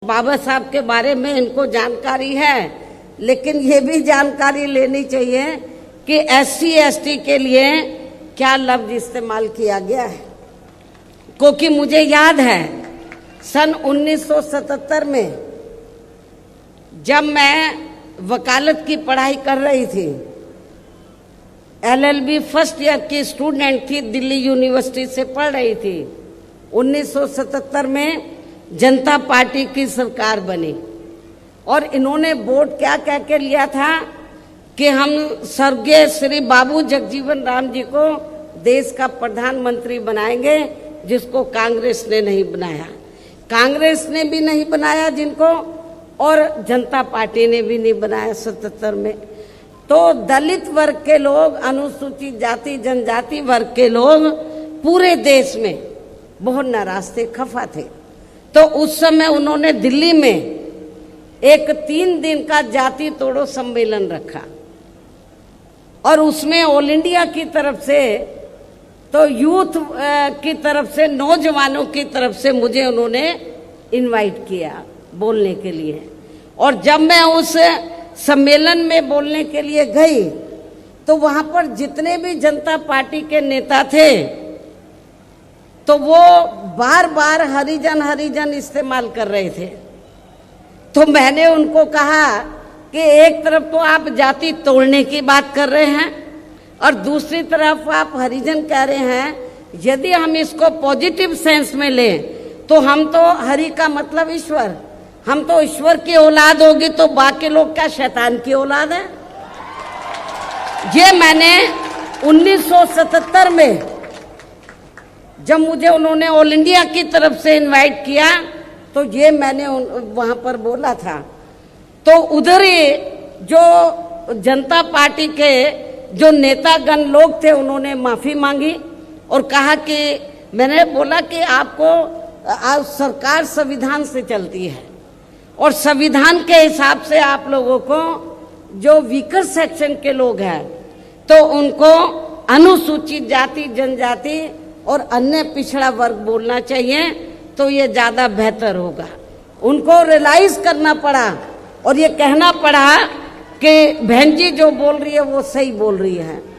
बाबा साहब के बारे में इनको जानकारी है, लेकिन ये भी जानकारी लेनी चाहिए कि SC ST के लिए क्या लफ्ज इस्तेमाल किया गया है। क्योंकि मुझे याद है सन 1977 में जब मैं वकालत की पढ़ाई कर रही थी, LLB फर्स्ट ईयर की स्टूडेंट थी, दिल्ली यूनिवर्सिटी से पढ़ रही थी। 1977 में जनता पार्टी की सरकार बनी और इन्होंने वोट क्या कह के लिया था कि हम स्वर्गीय श्री बाबू जगजीवन राम जी को देश का प्रधानमंत्री बनाएंगे, जिसको कांग्रेस ने नहीं बनाया। कांग्रेस ने भी नहीं बनाया जिनको, और जनता पार्टी ने भी नहीं बनाया 77 में। तो दलित वर्ग के लोग, अनुसूचित जाति जनजाति वर्ग के लोग पूरे देश में बहुत नाराज थे, खफा थे। तो उस समय उन्होंने दिल्ली में एक 3 दिन का जाति तोड़ो सम्मेलन रखा और उसमें ऑल इंडिया की तरफ से, तो यूथ की तरफ से, नौजवानों की तरफ से मुझे उन्होंने इनवाइट किया बोलने के लिए। और जब मैं उस सम्मेलन में बोलने के लिए गई तो वहां पर जितने भी जनता पार्टी के नेता थे तो वो बार बार हरिजन हरिजन इस्तेमाल कर रहे थे। तो मैंने उनको कहा कि एक तरफ तो आप जाति तोड़ने की बात कर रहे हैं और दूसरी तरफ आप हरिजन कह रहे हैं। यदि हम इसको पॉजिटिव सेंस में लें तो हम तो हरि का मतलब ईश्वर, हम तो ईश्वर की औलाद होगी, तो बाकी लोग क्या शैतान की औलाद है? ये मैंने 1977 में जब मुझे उन्होंने ऑल इंडिया की तरफ से इनवाइट किया तो ये मैंने वहां पर बोला था। तो उधर ही जो जनता पार्टी के जो नेतागण लोग थे उन्होंने माफी मांगी और कहा कि, मैंने बोला कि आपको सरकार संविधान से चलती है और संविधान के हिसाब से आप लोगों को जो वीकर सेक्शन के लोग हैं तो उनको अनुसूचित जाति जनजाति और अन्य पिछड़ा वर्ग बोलना चाहिए, तो ये ज्यादा बेहतर होगा। उनको रियलाइज करना पड़ा और ये कहना पड़ा कि बहन जी जो बोल रही है वो सही बोल रही है।